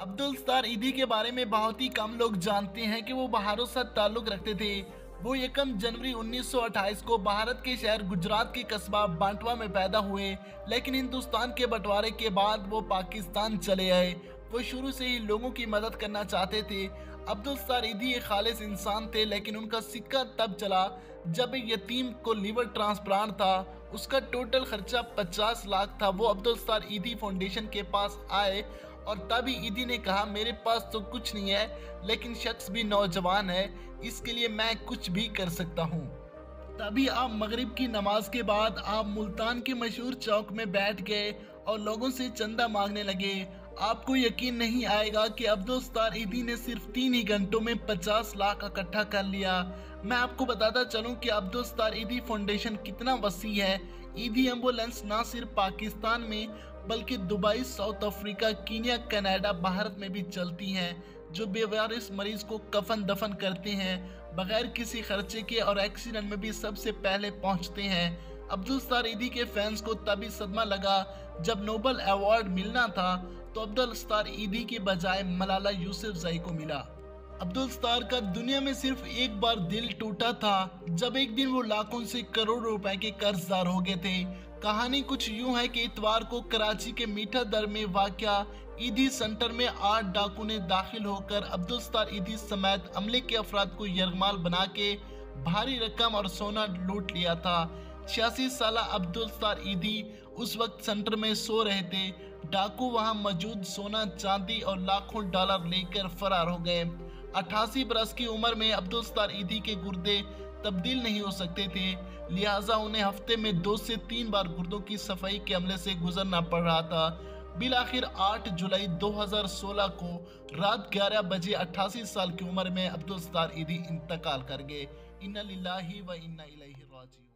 अब्दुल सत्तार ईदी के बारे में बहुत ही कम लोग जानते हैं कि वो भारत से ताल्लुक रखते थे। वो 1 जनवरी 1928 को भारत के शहर गुजरात के कस्बा बांटवा में पैदा हुए, लेकिन हिंदुस्तान के बंटवारे के बाद वो पाकिस्तान चले आए। वो शुरू से ही लोगों की मदद करना चाहते थे। अब्दुल सत्तार ईदी एक खालिस इंसान थे, लेकिन उनका सिक्का तब चला जब एक यतीम को लीवर ट्रांसप्लांट था। उसका टोटल खर्चा 50 लाख था। वो अब्दुल सत्तार ईदी फाउंडेशन के पास आए और तभी ईदी ने कहा, मेरे पास तो कुछ नहीं है, लेकिन शख्स भी नौजवान है, इसके लिए मैं कुछ भी कर सकता हूँ। तभी आप मगरिब की नमाज के बाद आप मुल्तान के मशहूर चौक में बैठ गए और लोगों से चंदा मांगने लगे। आपको यकीन नहीं आएगा कि अब्दुल सत्तार ईदी ने सिर्फ 3 ही घंटों में 50 लाख इकट्ठा कर लिया। मैं आपको बताता चलूं कि अब्दुल सत्तार ईदी फाउंडेशन कितना वसी है। ईदी एम्बुलेंस ना सिर्फ पाकिस्तान में बल्कि Dubai, south Africa, Kenya, Canada, Bharat में भी चलती हैं, जो बेवारिस मरीज को कफन दफन करते हैं बगैर किसी खर्चे के और एक्सीडेंट में भी सबसे पहले पहुंचते हैं। अब्दुल सत्तार ईदी के फैंस को तभी सदमा लगा जब नोबेल अवार्ड मिलना था तो अब्दुल सत्तार ईदी के बजाय मलाला यूसुफजई को मिला। अब्दुल सत्तार का दुनिया में सिर्फ एक बार दिल टूटा था जब एक दिन वो लाखों से करोड़ों रुपए के कर्जदार हो गए थे। कहानी कुछ यूं है कि इतवार को कराची के मीठा दर में वाक़या ईदी सेंटर में 8 डाकू ने दाखिल होकर अब्दुल सत्तार ईदी समेत अमले के अफराद को यरगमाल बना के भारी रकम और सोना लूट लिया था। 86 साला अब्दुल सत्तार ईदी उस वक्त सेंटर में सो रहे थे। डाकू वहां मौजूद सोना, चांदी और लाखों डॉलर लेकर फरार हो गए। 88 बरस की उम्र में अब्दुल सत्तार ईदी के गुर्दे तब्दील नहीं हो सकते थे, लिहाजा उन्हें हफ्ते में 2 से 3 बार गुर्दों की सफाई के अमले से गुजरना पड़ रहा था। बिलाखिर 8 जुलाई 2016 को रात 11 बजे 88 साल की उम्र में अब्दुल सत्तार ईदी इंतकाल कर गए। इन्ना लिल्लाहि व इन्ना इलैहि राजिऊन।